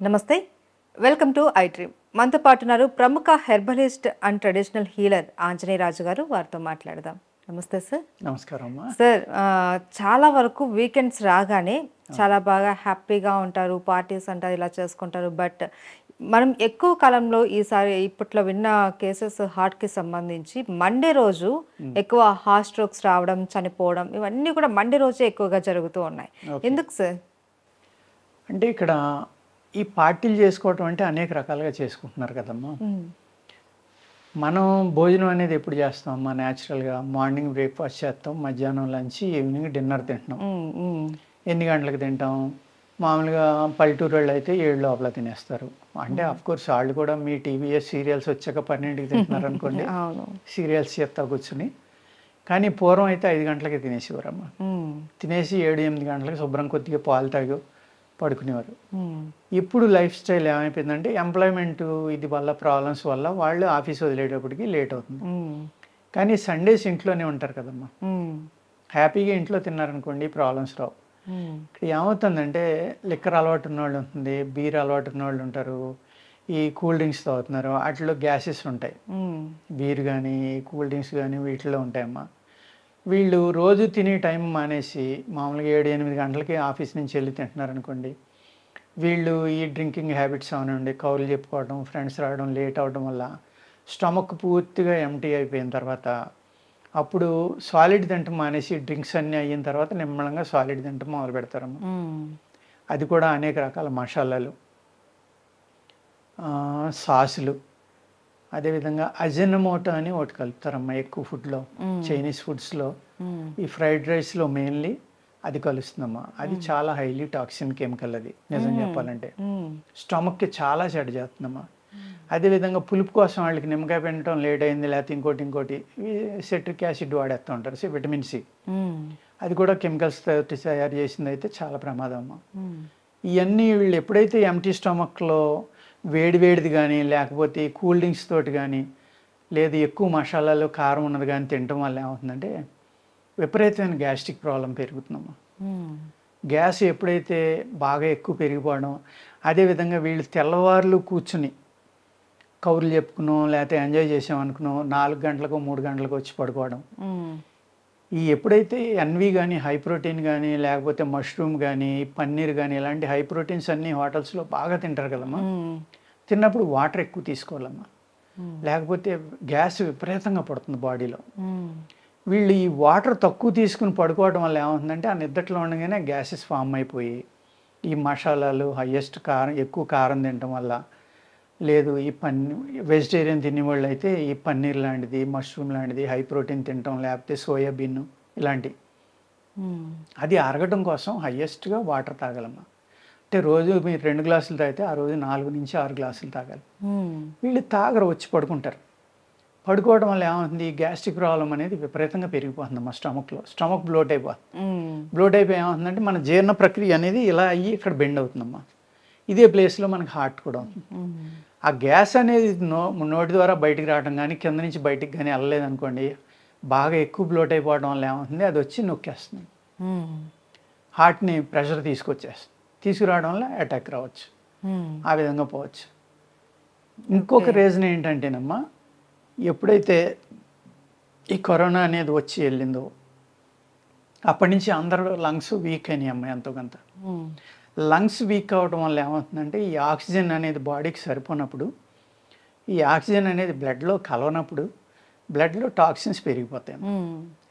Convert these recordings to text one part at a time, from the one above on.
నమస్తే welcome to I dream మనతో పాటు ఉన్నారు ప్రముఖ herbalist and traditional healer Anjaneya Raju garu. వారితో మాట్లాడదాం. నమస్తే సార్. నమస్కారం అమ్మా. సార్, చాలా వరకు వీకెండ్స్ రాగానే చాలా బాగా హ్యాపీగా ఉంటారు, పార్టీస్ అంటారు, ఇలా చేసుకుంటారు. బట్ మనం ఎక్కువ కాలంలో ఈసారి ఇప్పట్లో విన్న కేసెస్ హార్ట్కి సంబంధించి మండే రోజు ఎక్కువ హార్ట్ స్ట్రోక్స్ రావడం, చనిపోవడం ఇవన్నీ కూడా మండే రోజే ఎక్కువగా జరుగుతూ ఉన్నాయి. ఎందుకు సార్? అంటే ఇక్కడ ఈ పార్టీలు చేసుకోవటం అంటే అనేక రకాలుగా చేసుకుంటున్నారు కదమ్మా. మనం భోజనం అనేది ఎప్పుడు చేస్తామమ్మా? న్యాచురల్గా మార్నింగ్ బ్రేక్ఫాస్ట్ చేస్తాం, మధ్యాహ్నం లంచ్, ఈవినింగ్ డిన్నర్ తింటున్నాం. ఎన్ని గంటలకు తింటాం? మామూలుగా పల్లెటూరు వాళ్ళు అయితే 7 లోపల తినేస్తారు. అంటే కోర్స్ వాళ్ళు కూడా మీ టీవీఎస్ సీరియల్స్ వచ్చాక 12కి తింటున్నారు అనుకోండి, సీరియల్స్ చెప్తా కూర్చుని. కానీ పూర్వం అయితే 5 గంటలకే తినేసేవారమ్మా. తినేసి 7-8 గంటలకు శుభ్రం కొద్దిగా పాలు తాగి పడుకునేవారు. ఇప్పుడు లైఫ్ స్టైల్ ఏమైపోయిందంటే ఎంప్లాయ్మెంట్ ఇది వల్ల ప్రాబ్లమ్స్ వల్ల వాళ్ళు ఆఫీస్ వదిలేటప్పటికి లేట్ అవుతుంది. కానీ సండేస్ ఇంట్లోనే ఉంటారు కదమ్మా. హ్యాపీగా ఇంట్లో తిన్నారనుకోండి, ప్రాబ్లమ్స్ రావు. ఇక్కడ ఏమవుతుందంటే లిక్కర్ అలవాటు ఉన్నవాళ్ళు ఉంటుంది, బీర్ అలవాటు ఉన్నవాళ్ళు ఉంటారు, ఈ కూల్ డ్రింక్స్ తాగుతున్నారు, వాటిలో గ్యాసెస్ ఉంటాయి. బీర్ కానీ కూల్ డ్రింక్స్ కానీ వీటిలో ఉంటాయమ్మా. వీళ్ళు రోజు తినే టైం మానేసి మామూలుగా 7-8 గంటలకి ఆఫీస్ నుంచి వెళ్ళి తింటున్నారు అనుకోండి, వీళ్ళు ఈ డ్రింకింగ్ హ్యాబిట్స్ అవనండి, కౌలు చెప్పుకోవడం, ఫ్రెండ్స్ రావడం, లేట్ అవడం వల్ల స్టమక్ పూర్తిగా ఎంటీ అయిపోయిన తర్వాత అప్పుడు సాలిడ్ తింటం మానేసి డ్రింక్స్ అన్నీ అయిన తర్వాత నిమ్మలంగా సాలిడ్ తింటం మొదలు పెడతారమ్మ. అది కూడా అనేక రకాల మసాలాలు, సాసులు, అదేవిధంగా అజినమోటో అని ఒకటి కలుపుతారమ్మా ఎక్కువ ఫుడ్లో. చైనీస్ ఫుడ్స్లో ఈ ఫ్రైడ్ రైస్లో మెయిన్లీ అది కలుస్తుందమ్మా. అది చాలా హైలీ టాక్సిన్ కెమికల్. అది నిజం చెప్పాలంటే స్టమక్కి చాలా చెడు చేస్తుందమ్మా. అదేవిధంగా పులుపు కోసం వాళ్ళకి నిమ్మకాయ పిండటం లేట్ అయింది, లేకపోతే ఇంకోటి సిట్రిక్ యాసిడ్ వాడేస్తూ ఉంటారు, విటమిన్ సి. అది కూడా కెమికల్స్ తయారు చేసింది, అయితే చాలా ప్రమాదం అమ్మా. ఇవన్నీ వీళ్ళు ఎప్పుడైతే ఎంటీ స్టమక్లో వేడివేడిది కానీ లేకపోతే కూల్ డ్రింక్స్ తోటి కానీ లేదు ఎక్కువ మసాలాలు కారం ఉన్నది కానీ తినటం వల్ల ఏమవుతుందంటే విపరీతమైన గ్యాస్ట్రిక్ ప్రాబ్లం పెరుగుతుందమ్మా. గ్యాస్ ఎప్పుడైతే బాగా ఎక్కువ పెరిగిపోవడం, అదేవిధంగా వీళ్ళు తెల్లవారులు కూర్చుని కౌరులు చెప్పుకున్నాం లేకపోతే ఎంజాయ్ చేసామనుకున్నాం 4 గంటలకు 3 గంటలకు వచ్చి పడుకోవడం. ఈ ఎప్పుడైతే ఎన్వి కానీ హై ప్రోటీన్ కానీ లేకపోతే మష్రూమ్ కానీ పన్నీర్ కానీ ఇలాంటి హై ప్రోటీన్స్ అన్నీ హోటల్స్లో బాగా తింటారు కదమ్మా. తిన్నప్పుడు వాటర్ ఎక్కువ తీసుకోవాలమ్మా, లేకపోతే గ్యాస్ విపరీతంగా పడుతుంది బాడీలో. వీళ్ళు ఈ వాటర్ తక్కువ తీసుకుని పడుకోవడం వల్ల ఏమవుతుందంటే ఆ నిద్రలో ఉండగానే గ్యాసెస్ ఫామ్ అయిపోయి ఈ మసాలాలు హయ్యెస్ట్ కారం ఎక్కువ కారం తినడం వల్ల, లేదు ఈ వెజిటేరియన్ తినేవాళ్ళు అయితే ఈ పన్నీర్ లాంటిది మష్రూమ్ లాంటిది హై ప్రోటీన్ తినటం, లేకపోతే సోయాబీన్ ఇలాంటి అది అరగటం కోసం హయ్యెస్ట్గా వాటర్ తాగాలమ్మా. అంటే రోజు మీరు 2 గ్లాసులు తాగితే ఆ రోజు 4 నుంచి 6 గ్లాసులు తాగాలి. వీళ్ళు తాగరు, వచ్చి పడుకుంటారు. పడుకోవడం వల్ల ఏమవుతుంది, గ్యాస్ట్రిక్ ప్రాబ్లం అనేది విపరీతంగా పెరిగిపోతుందమ్మా. స్టమక్ బ్లోట్ అయిపోతుంది. బ్లోట్ అయిపోయి ఏమవుతుందంటే మన జీర్ణ ప్రక్రియ అనేది ఇలా అయ్యి ఇక్కడ బెండ్ అవుతుందమ్మా. ఇదే ప్లేస్లో మనకి హార్ట్ కూడా అవుతుంది. ఆ గ్యాస్ అనేది నోటి ద్వారా బయటికి రావడం కానీ కింద నుంచి బయటికి కానీ వెళ్ళలేదనుకోండి, బాగా ఎక్కువ బ్లోట్ అయిపోవడం వల్ల ఏమవుతుంది, అది వచ్చి నొక్కేస్తుంది, హార్ట్ని ప్రెషర్ తీసుకురావడం వల్ల అటాక్ రావచ్చు, ఆ విధంగా పోవచ్చు. ఇంకొక రీజన్ ఏంటంటేనమ్మా, ఎప్పుడైతే ఈ కరోనా అనేది వచ్చి వెళ్ళిందో అప్పటి నుంచి అందరూ లంగ్స్ వీక్ అయినాయి అమ్మాయి ఎంతో కొంత. లంగ్స్ వీక్ అవ్వడం వల్ల ఏమవుతుందంటే ఈ ఆక్సిజన్ అనేది బాడీకి సరిపోనప్పుడు, ఈ ఆక్సిజన్ అనేది బ్లడ్లో కలవనప్పుడు బ్లడ్లో టాక్సిన్స్ పెరిగిపోతాయి.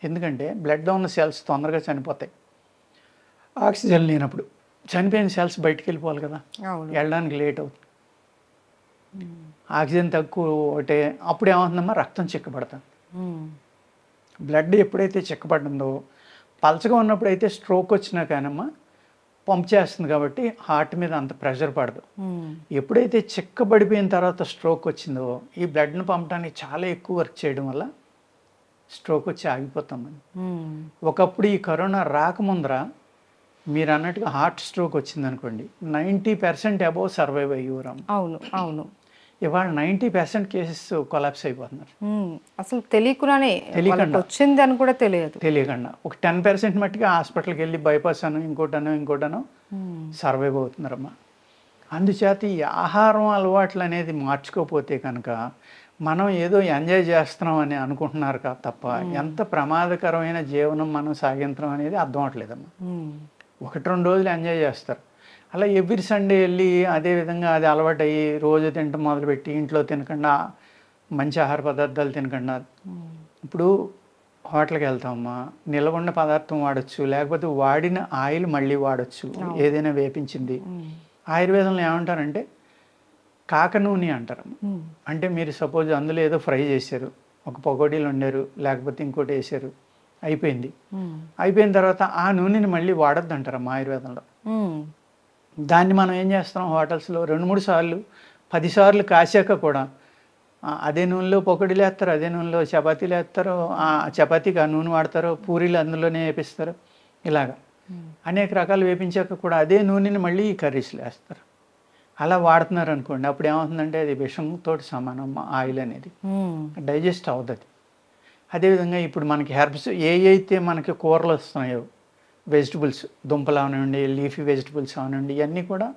ఎందుకంటే బ్లడ్లో ఉన్న సెల్స్ తొందరగా చనిపోతాయి ఆక్సిజన్ లేనప్పుడు. చనిపోయిన సెల్స్ బయటికి వెళ్ళిపోవాలి కదా, వెళ్ళడానికి లేట్ అవుతుంది. ఆక్సిజన్ తక్కువ ఒకటే అప్పుడు ఏమవుతుందమ్మా, రక్తం చిక్కబడుతుంది. బ్లడ్ ఎప్పుడైతే చిక్కబడిందో పలచగా ఉన్నప్పుడు అయితే స్ట్రోక్ వచ్చినా కానమ్మా పంప్ చేస్తుంది కాబట్టి హార్ట్ మీద అంత ప్రెషర్ పడదు. ఎప్పుడైతే చిక్కబడిపోయిన తర్వాత స్ట్రోక్ వచ్చిందో ఈ బ్లడ్ను పంపడానికి చాలా ఎక్కువ వర్క్ చేయడం వల్ల స్ట్రోక్ వచ్చి ఆగిపోతామని. ఒకప్పుడు ఈ కరోనా రాకముందర మీరు అన్నట్టుగా హార్ట్ స్ట్రోక్ వచ్చిందనుకోండి 90% అబోవ్ సర్వైవ్ అయ్యేవారు. అవును. ఇవాళ 90% కేసెస్ కొలాప్స్ అయిపోతున్నారు. అసలు తెలియకుండా వచ్చింది అని కూడా తెలియకుండా ఒక 10% మట్టిగా హాస్పిటల్కి వెళ్ళి బైపాస్ అను ఇంకోటనో సర్వైవ్ అవుతున్నారమ్మా. అందుచేత ఈ ఆహారం అలవాట్లు అనేది మార్చుకోపోతే కనుక మనం ఏదో ఎంజాయ్ చేస్తున్నాం అని అనుకుంటున్నారు తప్ప ఎంత ప్రమాదకరమైన జీవనం మనం సాగించడం అనేది అర్థం అవట్లేదమ్మా. 1-2 రోజులు ఎంజాయ్ చేస్తారు. అలా ఎవ్రీ సండే వెళ్ళి అదే విధంగా అది అలవాటు అయ్యి రోజు తినటం మొదలుపెట్టి ఇంట్లో తినకుండా మంచి ఆహార పదార్థాలు తినకుండా ఇప్పుడు హోటల్కి వెళ్తామమ్మా, నిలబడిన పదార్థం వాడచ్చు, లేకపోతే వాడిన ఆయిల్ మళ్ళీ వాడచ్చు, ఏదైనా వేపించింది. ఆయుర్వేదంలో ఏమంటారంటే కాక నూనె అంటారు. అంటే మీరు సపోజ్ అందులో ఏదో ఫ్రై చేశారు, ఒక పకోడీలు వండారు, లేకపోతే ఇంకోటి వేసారు, అయిపోయింది. అయిపోయిన తర్వాత ఆ నూనెని మళ్ళీ వాడద్దు అంటారమ్మా ఆయుర్వేదంలో. దాన్ని మనం ఏం చేస్తాం హోటల్స్లో 2-3 సార్లు 10 సార్లు కాసాక కూడా అదే నూనెలో పకోడీలు వేస్తారు, అదే నూనెలో చపాతీలు వేస్తారు, ఆ చపాతీకి ఆ నూనె వాడతారు, పూరీలు అందులోనే వేపిస్తారు. ఇలాగా అనేక రకాలు వేపించాక కూడా అదే నూనెని మళ్ళీ ఈ కర్రీస్లో వేస్తారు. అలా వాడుతున్నారు అనుకోండి, అప్పుడు ఏమవుతుందంటే అది విషంతో సమానం ఆయిల్ అనేది, డైజెస్ట్ అవుతుంది. అదేవిధంగా ఇప్పుడు మనకి హెర్బ్స్ అయితే మనకి కూరలు వస్తున్నాయో వెజిటబుల్స్, దుంపలు అవనండి, లీఫీ వెజిటబుల్స్ అవనండి, ఇవన్నీ కూడా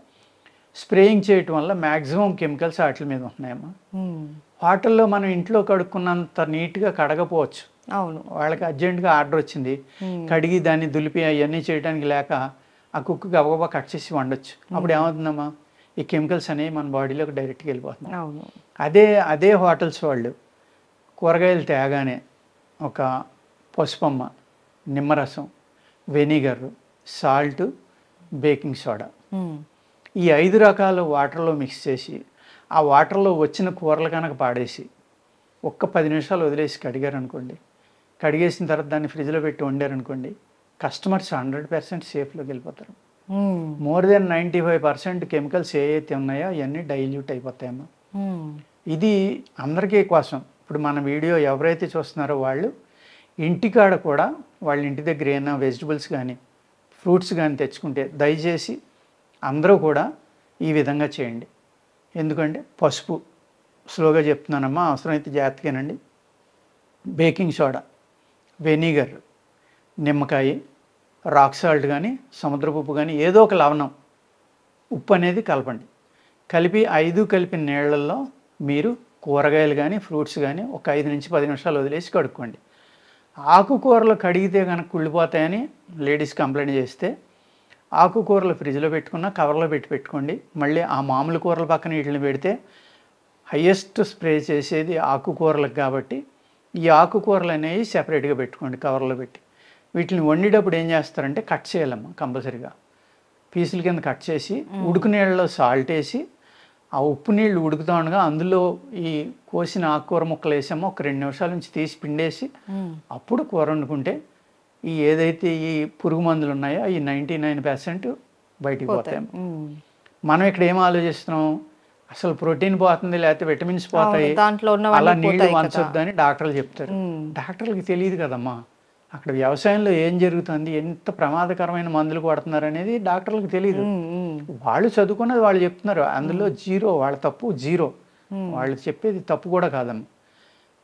స్ప్రేయింగ్ చేయటం వల్ల మ్యాక్సిమం కెమికల్స్ వాటి మీద ఉంటున్నాయమ్మా. వాటర్లో మనం ఇంట్లో కడుక్కున్నంత నీట్గా కడగపోవచ్చు. అవును, వాళ్ళకి అర్జెంటుగా ఆర్డర్ వచ్చింది, కడిగి దాన్ని దులిపి అవన్నీ చేయడానికి లేక ఆ కుక్కి గబగబా కట్ చేసి వండొచ్చు. అప్పుడు ఏమవుతుందమ్మా, ఈ కెమికల్స్ అనేవి మన బాడీలోకి డైరెక్ట్గా వెళ్ళిపోతుంది. అదే హోటల్స్ వాళ్ళు కూరగాయలు తేగానే ఒక పసుపమ్మ, నిమ్మరసం, వెనిగర్, సాల్ట్, బేకింగ్ సోడా, ఈ 5 రకాలు వాటర్లో మిక్స్ చేసి ఆ వాటర్లో వచ్చిన కూరలు కనుక పాడేసి ఒక్క 10 నిమిషాలు వదిలేసి కడిగారనుకోండి, కడిగేసిన తర్వాత దాన్ని ఫ్రిడ్జ్లో పెట్టి వండారనుకోండి, కస్టమర్స్ 100% సేఫ్లోకి వెళ్ళిపోతారు. మోర్ దెన్ 95% కెమికల్స్ ఏవైతే ఉన్నాయో అవన్నీ డైల్యూట్ అయిపోతాయమ్మా. ఇది అందరికీ కోసం. ఇప్పుడు మన వీడియో ఎవరైతే చూస్తున్నారో వాళ్ళు ఇంటికాడ కూడా వాళ్ళ ఇంటి దగ్గర ఏమైనా వెజిటబుల్స్ కానీ ఫ్రూట్స్ కానీ తెచ్చుకుంటే దయచేసి అందరూ కూడా ఈ విధంగా చేయండి. ఎందుకంటే పసుపు, స్లోగా చెప్తున్నానమ్మా, అవసరమైతే జాగ్రత్తగానండి, బేకింగ్ సోడా, వెనిగర్, నిమ్మకాయ, రాక్ సాల్ట్ కానీ సముద్రపు ఉప్పు కానీ ఏదో ఒక లవణం, ఉప్పు అనేది కలపండి. కలిపి 5 కలిపిన నీళ్ళల్లో మీరు కూరగాయలు కానీ ఫ్రూట్స్ కానీ ఒక 5 నుంచి 10 నిమిషాలు వదిలేసి కడుక్కోండి. ఆకుకూరలు కడిగితే కనుక కుళ్ళిపోతాయని లేడీస్ కంప్లైంట్ చేస్తే ఆకుకూరలు ఫ్రిడ్జ్లో పెట్టుకున్న కవర్లో పెట్టుకోండి. మళ్ళీ ఆ మామూలు కూరల పక్కన వీటిని పెడితే హయ్యెస్ట్ స్ప్రే చేసేది ఆకుకూరలకు కాబట్టి ఈ ఆకుకూరలు అనేవి సెపరేట్గా పెట్టుకోండి కవర్లో పెట్టి. వీటిని వండేటప్పుడు ఏం చేస్తారంటే కట్ చేయాలమ్మా, కంపల్సరీగా పీసుల కింద కట్ చేసి ఉడుకు నీళ్ళలో సాల్ట్ వేసి ఆ ఉప్పు నీళ్ళు ఉడుకుతా ఉండగా అందులో ఈ కోసిన ఆకుకూర ముక్కలు వేసామో ఒక 2 నిమిషాల నుంచి తీసి పిండేసి అప్పుడు కూర వండుకుంటే ఈ ఏదైతే ఈ పురుగు మందులు ఉన్నాయో అవి 99% బయటికి పోతాయి. మనం ఇక్కడ ఏం ఆలోచిస్తున్నాం, అసలు ప్రోటీన్ పోతుంది లేకపోతే విటమిన్స్ పోతాయి, అలా నీళ్ళు వంచొద్దు అని డాక్టర్లు చెప్తారు. డాక్టర్లకు తెలియదు కదమ్మా అక్కడ వ్యవసాయంలో ఏం జరుగుతుంది, ఎంత ప్రమాదకరమైన మందులు కొడుతున్నారు అనేది డాక్టర్లకు తెలియదు. వాళ్ళు చదువుకున్నది వాళ్ళు చెప్తున్నారు, అందులో జీరో, వాళ్ళ తప్పు జీరో. వాళ్ళు చెప్పేది తప్పు కూడా కాదమ్మా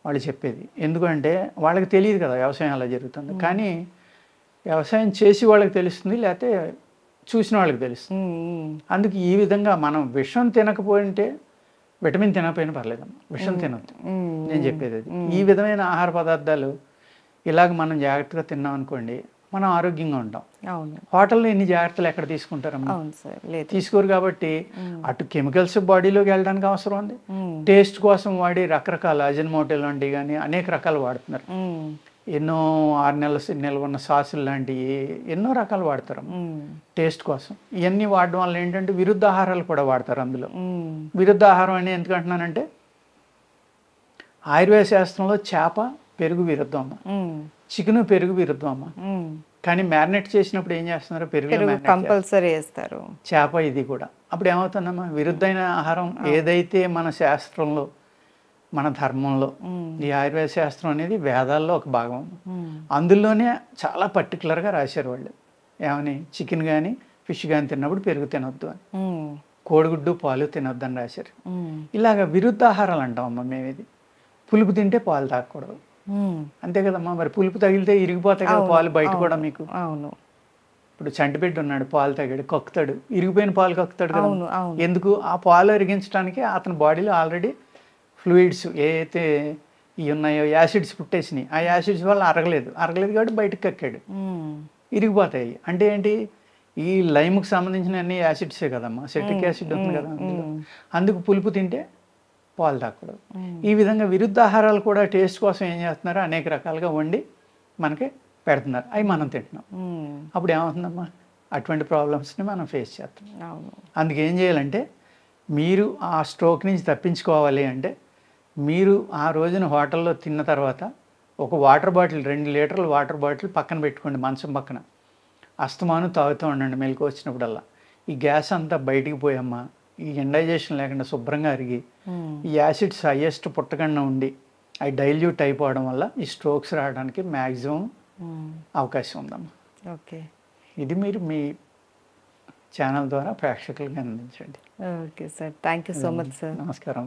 వాళ్ళు చెప్పేది, ఎందుకంటే వాళ్ళకి తెలియదు కదా వ్యవసాయం అలా జరుగుతుంది. కానీ వ్యవసాయం చేసి వాళ్ళకి తెలుస్తుంది, లేకపోతే చూసిన వాళ్ళకి తెలుస్తుంది. అందుకు ఈ విధంగా మనం విషం తినకపోయింటే విటమిన్ తినకపోయినా పర్లేదమ్మా, విషం తినద్దు నేను చెప్పేది అది. ఈ విధమైన ఆహార పదార్థాలు ఇలాగ మనం జాగ్రత్తగా తిన్నాం అనుకోండి మనం ఆరోగ్యంగా ఉంటాం. హోటల్లో ఎన్ని జాగ్రత్తలు ఎక్కడ తీసుకుంటారమ్మా, తీసుకోరు. కాబట్టి అటు కెమికల్స్ బాడీలోకి వెళ్ళడానికి అవసరం ఉంది, టేస్ట్ కోసం వాడి రకరకాల అజినోమోటో లాంటివి కానీ అనేక రకాలు వాడుతున్నారు. ఎన్నో 6 నెలల నిల్వ ఉన్న సాసులు లాంటివి ఎన్నో రకాలు వాడతారు టేస్ట్ కోసం. ఇవన్నీ వాడడం వల్ల ఏంటంటే విరుద్ధ ఆహారాలు కూడా వాడతారు. అందులో విరుద్ధ ఆహారం అని ఎందుకంటున్నానంటే ఆయుర్వేద శాస్త్రంలో చేప పెరుగు విరుద్ధం అమ్మ, చికెన్ పెరుగు విరుద్ధం అమ్మ. కానీ మ్యారినేట్ చేసినప్పుడు ఏం చేస్తున్నారు, పెరుగు కంపల్సరీ వేస్తారు, చేప ఇది కూడా. అప్పుడు ఏమవుతుందమ్మా, విరుద్ధమైన ఆహారం ఏదైతే మన శాస్త్రంలో మన ధర్మంలో ఈ ఆయుర్వేద శాస్త్రం అనేది వేదాల్లో ఒక భాగం, అందులోనే చాలా పర్టికులర్గా రాశారు వాళ్ళు. ఏమని, చికెన్ కానీ ఫిష్ కానీ తిన్నప్పుడు పెరుగు తినొద్దు అని, కోడిగుడ్డు పాలు తినొద్దు అని రాశారు. ఇలాగ విరుద్ధ ఆహారాలు అంటాం అమ్మ మేము. ఇది పులుపు తింటే పాలు తాగకూడదు, అంతే కదమ్మా. మరి పులుపు తగిలితే ఇరిగిపోతాయి కదా పాలు బయట కూడా మీకు. అవును, ఇప్పుడు చంటిబిడ్డ ఉన్నాడు, పాలు తాగాడు, కక్కుతాడు, ఇరిగిపోయిన పాలు కక్కుతాడు కదా. అవును అవును ఎందుకు? ఆ పాలు అరిగించడానికి అతని బాడీలో ఆల్రెడీ ఫ్లూయిడ్స్ ఏవైతే ఇవి ఉన్నాయో యాసిడ్స్ పుట్టేసినాయి. ఆ యాసిడ్స్ వల్ల అరగలేదు కాబట్టి బయటకు కక్కాడు, ఇరిగిపోతాయి. అంటే ఏంటి? ఈ లైమ్కి సంబంధించిన అన్ని యాసిడ్సే కదమ్మా, సెట్రిక్ యాసిడ్ ఉంది కదా అందులో. అందుకు పులుపు తింటే పాలు తాకూడదు. ఈ విధంగా విరుద్ధ ఆహారాలు కూడా టేస్ట్ కోసం ఏం చేస్తున్నారు, అనేక రకాలుగా వండి మనకి పెడుతున్నారు, అవి మనం తింటున్నాం. అప్పుడు ఏమవుతుందమ్మా, అటువంటి ప్రాబ్లమ్స్ని మనం ఫేస్ చేస్తాం. అవును అందుకు ఏం చేయాలంటే, మీరు ఆ స్ట్రోక్ నుంచి తప్పించుకోవాలి అంటే, మీరు ఆ రోజున హోటల్లో తిన్న తర్వాత ఒక వాటర్ బాటిల్, 2 లీటర్ల వాటర్ బాటిల్ పక్కన పెట్టుకోండి, మంచం పక్కన. అస్తమానం తాగుతూ ఉండండి మెలకు వచ్చినప్పుడల్లా. ఈ గ్యాస్ అంతా బయటికి పోయమ్మా, ఈ ఇండైజేషన్ లేకుండా శుభ్రంగా అరిగి ఈ యాసిడ్స్ హయ్యెస్ట్ పుట్టకుండా ఉండి అవి డైల్యూట్ అయిపోవడం వల్ల ఈ స్ట్రోక్స్ రావడానికి మ్యాక్సిమం అవకాశం ఉందమ్మా. ఓకే ఇది మీరు మీ ఛానల్ ద్వారా ప్రేక్షకులకి అందించండి. Okay sir, thank you so much sir. నమస్కారం.